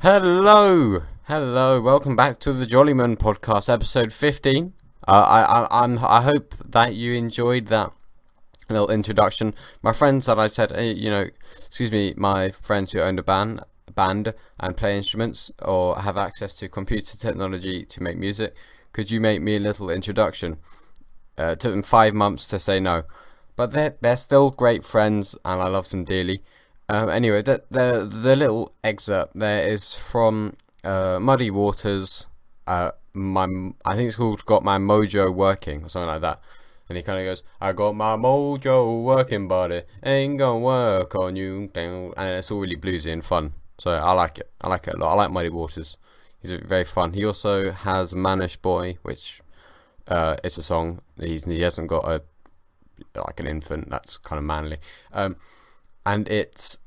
Hello, welcome back to the Jollymun Podcast, episode 15. I hope that you enjoyed that little introduction. My friends that I said, my friends who owned a band and play instruments or have access to computer technology to make music, could you make me a little introduction? It took them 5 months to say no, but they're still great friends and I love them dearly. Anyway, the little excerpt there is from Muddy Waters. I think it's called "Got My Mojo Working" or something like that. And he kind of goes, "I got my mojo working, buddy. Ain't gonna work on you." And it's all really bluesy and fun. So I like it. I like it a lot. I like Muddy Waters. He's very fun. He also has "Manish Boy," which it's a song. He hasn't got an infant. That's kind of manly. And it's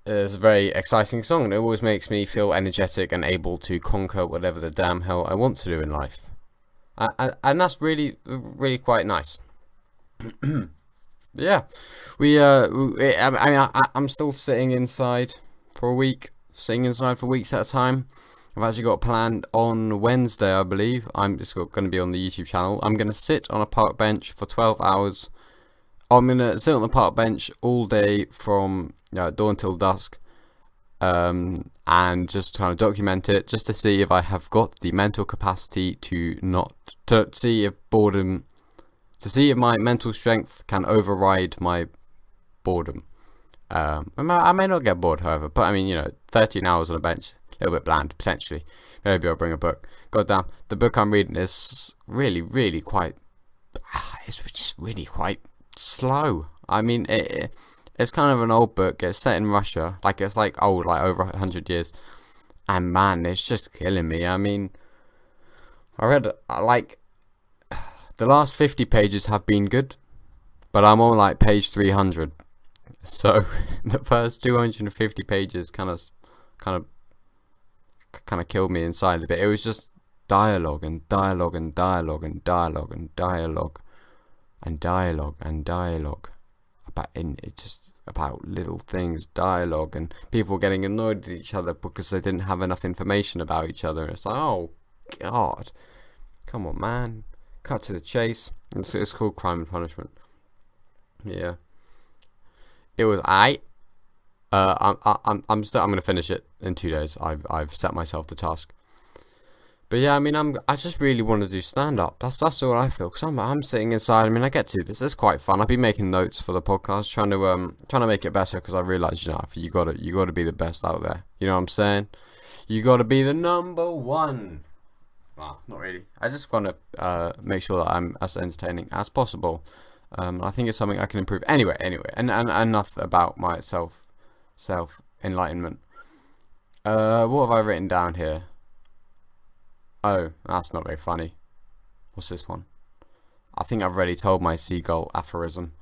a very exciting song, and it always makes me feel energetic and able to conquer whatever the damn hell I want to do in life. And that's really, really quite nice. Yeah, I'm still sitting inside for a week, sitting inside for weeks at a time. I've actually got planned on Wednesday, I believe. It's going to be on the YouTube channel. I'm going to sit on a park bench for 12 hours. I'm going to sit on the park bench all day from dawn till dusk, and just kind of document it, just to see if I have got the mental capacity to see if my mental strength can override my boredom. I may not get bored, however, but 13 hours on a bench, a little bit bland, potentially. Maybe I'll bring a book. Goddamn, the book I'm reading is really, really quite, it's just really quite slow. It's kind of an old book. It's set in Russia, it's old, over 100 years, and man, it's just killing me. I read the last 50 pages have been good, but I'm on page 300, so the first 250 pages kind of killed me inside a bit. It was just dialogue and dialogue and dialogue and dialogue and dialogue and dialogue and dialogue about little things, dialogue, and people getting annoyed at each other because they didn't have enough information about each other. And it's oh god, come on, man, cut to the chase. It's called Crime and Punishment. Yeah, it was I'm gonna finish it in 2 days. I've set myself the task. But yeah, I just really want to do stand-up. That's all I feel. Cause I'm sitting inside. I get to this. It's quite fun. I've been making notes for the podcast, trying to make it better. Because I realise, you gotta be the best out there. You know what I'm saying? You gotta be the number one. Well, not really. I just want to make sure that I'm as entertaining as possible. I think it's something I can improve. Anyway, and enough about my self enlightenment. What have I written down here? Oh, that's not very funny. What's this one? I think I've already told my seagull aphorism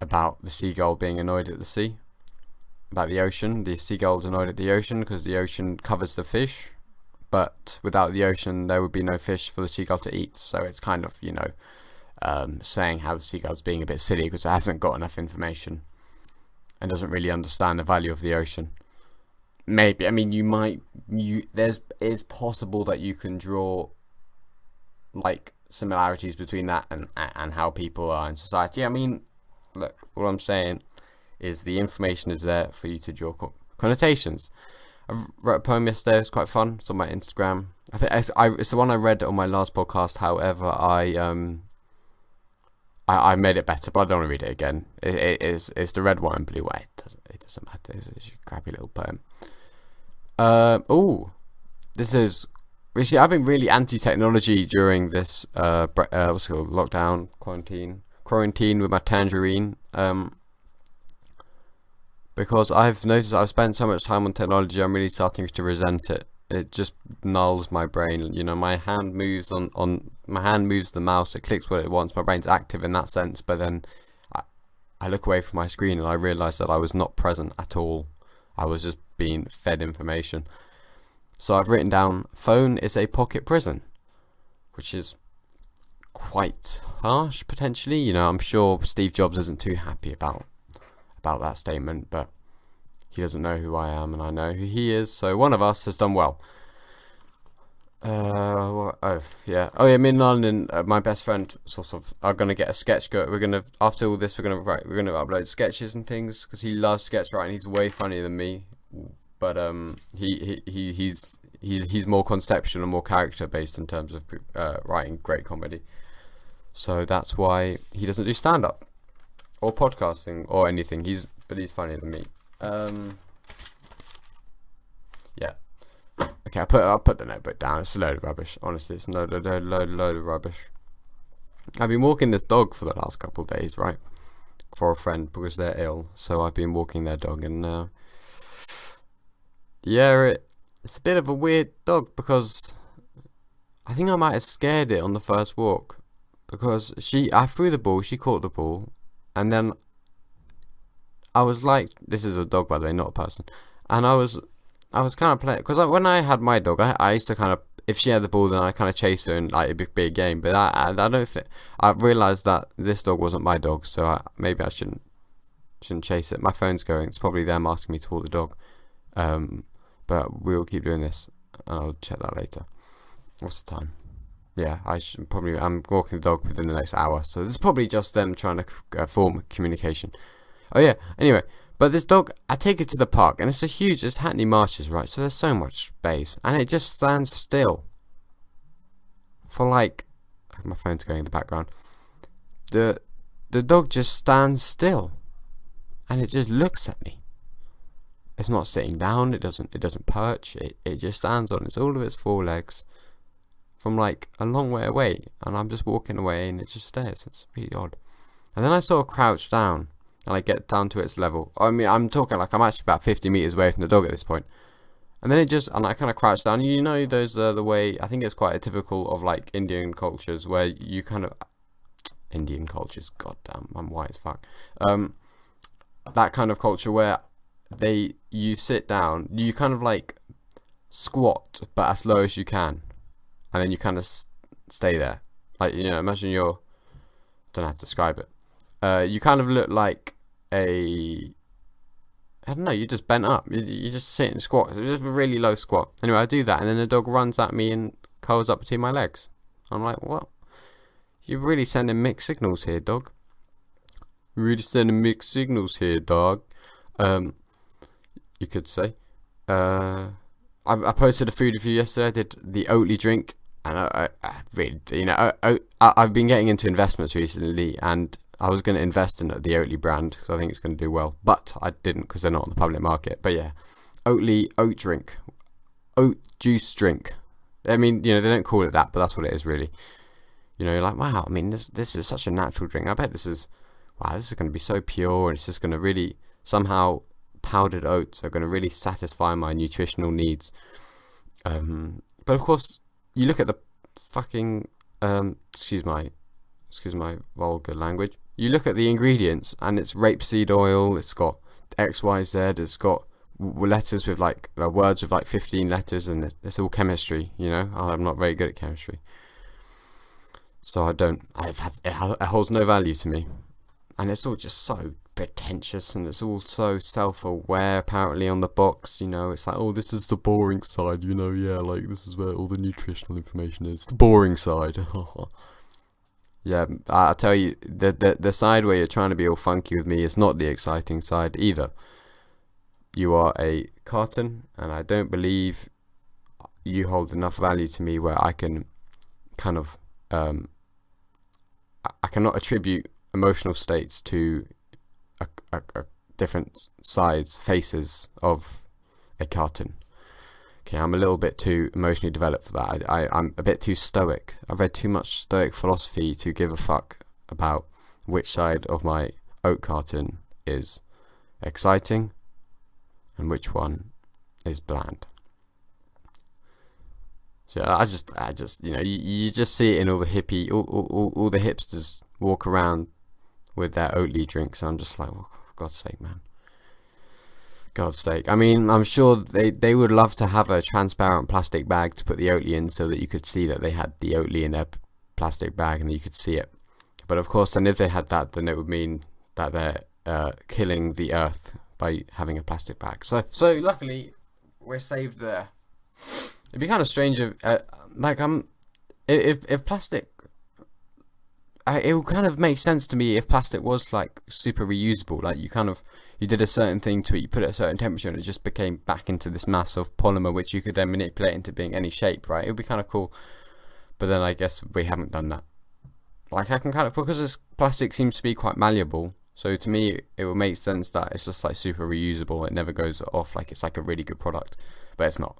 about the seagull being annoyed at the sea. About the ocean. The seagull's annoyed at the ocean because the ocean covers the fish. But without the ocean, there would be no fish for the seagull to eat. So it's kind of, saying how the seagull's being a bit silly because it hasn't got enough information and doesn't really understand the value of the ocean. Maybe, it's possible that you can draw similarities between that and how people are in society. Look, all I'm saying is the information is there for you to draw connotations. I wrote a poem yesterday. It's quite fun. It's on my Instagram. I think it's the one I read on my last podcast. However, I made it better, but I don't want to read it again. It's the red, white, and blue way. It doesn't matter. It's a crappy little poem. This is. You see, I've been really anti-technology during this what's it called, lockdown, quarantine with my tangerine. Because I've noticed I've spent so much time on technology, I'm really starting to resent it. It just nulls my brain. My hand moves the mouse, it clicks what it wants, my brain's active in that sense, but then I look away from my screen and I realise that I was not present at all. I was just being fed information. So I've written down, phone is a pocket prison, which is quite harsh, potentially. I'm sure Steve Jobs isn't too happy about that statement, but he doesn't know who I am and I know who he is. So one of us has done well. Me and London, my best friend, sort of, are gonna get a sketch go. We're gonna, after all this, we're gonna upload sketches and things because he loves sketch writing. He's way funnier than me, but he's more conceptual and more character based in terms of writing great comedy. So that's why he doesn't do stand up or podcasting or anything. But he's funnier than me. Yeah. Okay, I'll put the notebook down. It's a load of rubbish. Honestly, it's a load of rubbish. I've been walking this dog for the last couple of days, right? For a friend because they're ill. So I've been walking their dog, and it's a bit of a weird dog because I think I might have scared it on the first walk because I threw the ball, she caught the ball, and then I was like, this is a dog by the way, not a person, and I was kind of playing, because when I had my dog, I used to kind of, if she had the ball, then I kind of chase her and like it'd be a game. But I don't think, I realised that this dog wasn't my dog, so maybe I shouldn't chase it. My phone's going. It's probably them asking me to walk the dog. But we'll keep doing this, and I'll check that later. What's the time? Yeah, I'm walking the dog within the next hour, so this is probably just them trying to form communication. Oh yeah. Anyway. But this dog, I take it to the park, and it's Hackney Marshes, right? So there's so much space, and it just stands still. For like, my phone's going in the background. The dog just stands still, and it just looks at me. It's not sitting down. It doesn't perch. It just stands on all of its four legs, from like a long way away, and I'm just walking away, and it just stares. It's really odd. And then I sort of crouch down. And I get down to its level. I mean, I'm talking like I'm actually about 50 meters away from the dog at this point. And then I kind of crouch down. You know, those the way, I think it's quite a typical of like Indian cultures where you kind of, Indian cultures, goddamn, I'm white as fuck. That kind of culture where you sit down, you kind of like squat, but as low as you can. And then you kind of stay there. Like, you know, imagine don't know how to describe it. You kind of look like I don't know, you just bent up. You just sit and squat. It's just a really low squat. Anyway, I do that, and then the dog runs at me and curls up between my legs. I'm like, what? You're really sending mixed signals here, dog. Really sending mixed signals here, dog. You could say. I posted a food review yesterday. I did the Oatly drink, and I really, you know, I've been getting into investments recently, and I was going to invest in the Oatly brand because I think it's going to do well, but I didn't because they're not on the public market. But yeah, Oatly oat drink, oat juice drink. I mean, you know, they don't call it that, but that's what it is really. You know, you're like, wow, I mean, this is such a natural drink. I bet this is going to be so pure, and it's just going to really, somehow, powdered oats are going to really satisfy my nutritional needs. But of course, you look at the fucking, excuse my vulgar language. You look at the ingredients, and it's rapeseed oil, it's got XYZ, it's got letters with like words with like 15 letters, and it's all chemistry, you know. I'm not very good at chemistry, so it holds no value to me, and it's all just so pretentious, and it's all so self-aware apparently on the box, you know. It's like, oh, this is the boring side, you know. Yeah, like this is where all the nutritional information is, the boring side. Yeah, I'll tell you, the side where you're trying to be all funky with me is not the exciting side either. You are a carton, and I don't believe you hold enough value to me where I can kind of, I cannot attribute emotional states to a different sides, faces of a carton. Okay, I'm a little bit too emotionally developed for that. I'm a bit too stoic. I've read too much stoic philosophy to give a fuck about which side of my oat carton is exciting and which one is bland. So I just, you know, you just see it in all the hippie, all the hipsters walk around with their Oatly drinks, and I'm just like, oh, for God's sake, man. God's sake. I mean, I'm sure they would love to have a transparent plastic bag to put the Oatly in so that you could see that they had the Oatly in their plastic bag and that you could see it. But of course, then if they had that, then it would mean that they're killing the earth by having a plastic bag. So luckily we're saved there. It'd be kind of strange if plastic. It would kind of make sense to me if plastic was like super reusable. Like you did a certain thing to it, you put it at a certain temperature, and it just became back into this mass of polymer, which you could then manipulate into being any shape, right? It would be kind of cool. But then I guess we haven't done that. Like I can kind of, because this plastic seems to be quite malleable. So to me, it would make sense that it's just like super reusable. It never goes off. Like it's like a really good product, but it's not.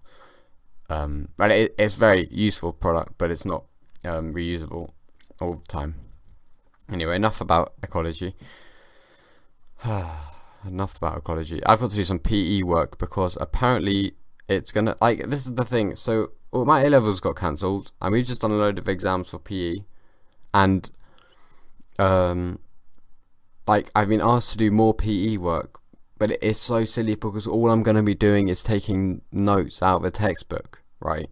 But it's very useful product, but it's not reusable all the time. Anyway, enough about ecology. Enough about ecology. I've got to do some PE work because apparently it's gonna, like, this is the thing. So my A-levels got cancelled, and we've just done a load of exams for PE, and like I've been asked to do more PE work, but it's so silly because all I'm gonna be doing is taking notes out of a textbook, right?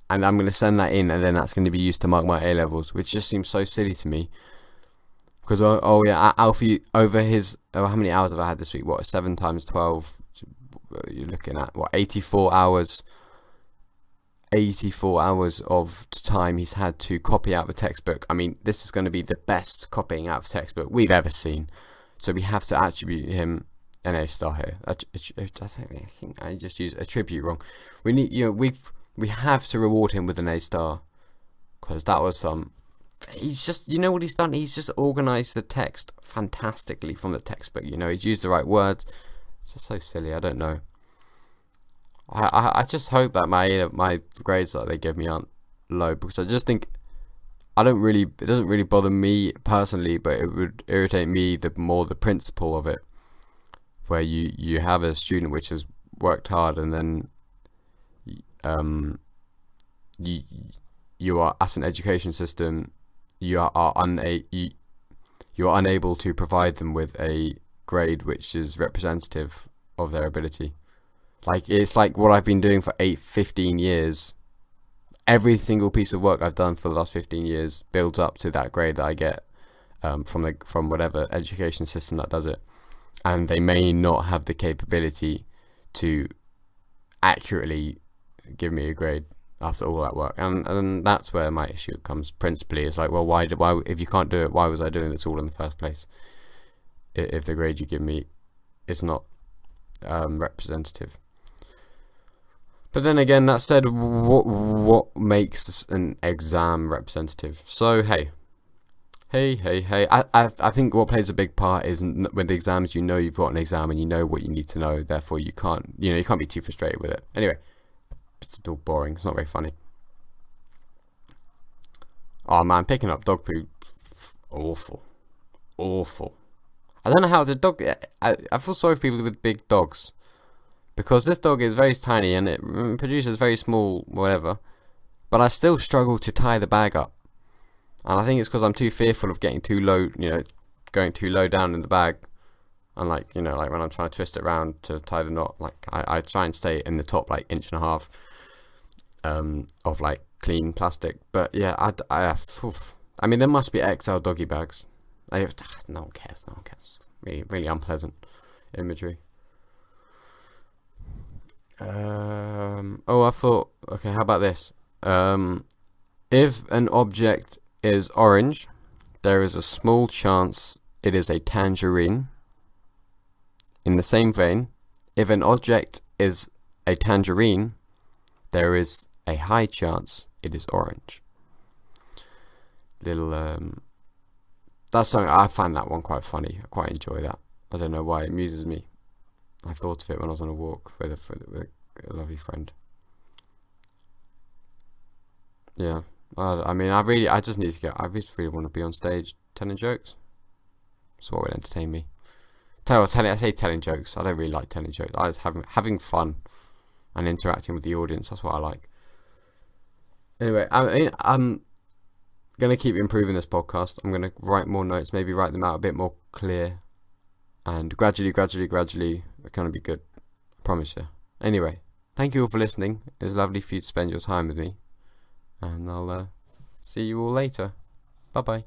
And I'm gonna send that in, and then that's gonna be used to mark my A-levels, which just seems so silly to me. Because Alfie, over his how many hours have I had this week? What, 7 times 12? You're looking at what, 84 hours. 84 hours of time he's had to copy out the textbook. I mean, this is going to be the best copying out of textbook we've ever seen. So we have to attribute him an A star here. I think I just used attribute wrong. We need, we have to reward him with an A star, because that was some. He's just, you know what he's done? He's just organised the text fantastically from the textbook. He's used the right words. It's just so silly. I don't know. I just hope that my grades that they give me aren't low, because I just think it doesn't really bother me personally, but it would irritate me the principle of it, where you have a student which has worked hard, and then you are, as an education system, you are unable to provide them with a grade which is representative of their ability. Like, it's like what I've been doing for 15 years. Every single piece of work I've done for the last 15 years builds up to that grade that I get from whatever education system that does it. And they may not have the capability to accurately give me a grade after all that work. And that's where my issue comes principally. It's like, well, why if you can't do it, why was I doing this all in the first place? If the grade you give me is not representative. But then again, that said, what makes an exam representative? So hey, I think what plays a big part is with the exams, you've got an exam and you know what you need to know. Therefore, you can't be too frustrated with it. Anyway, it's still boring. It's not very funny. Oh man, picking up dog poop, awful. I don't know how the dog. I feel sorry for people with big dogs, because this dog is very tiny and it produces very small whatever, but I still struggle to tie the bag up, and I think it's because I'm too fearful of getting too low, going too low down in the bag, and like when I'm trying to twist it around to tie the knot, like I try and stay in the top like 1.5 inches of like clean plastic. But yeah, I mean there must be XL doggy bags. No one cares. Really, really unpleasant imagery. I thought, okay, how about this? If an object is orange, there is a small chance it is a tangerine. In the same vein, if an object is a tangerine, there is a high chance it is orange. That's something, I find that one quite funny. I quite enjoy that. I don't know why, it amuses me. I thought of it when I was on a walk with a lovely friend. Yeah, I just need to get. I just really want to be on stage telling jokes. That's what would entertain me. I say telling jokes. I don't really like telling jokes. I just having fun and interacting with the audience. That's what I like. Anyway, I'm gonna keep improving this podcast. I'm gonna write more notes, maybe write them out a bit more clear, and gradually, it's gonna be good. I promise you. Anyway, thank you all for listening. It was lovely for you to spend your time with me, and I'll see you all later. Bye bye.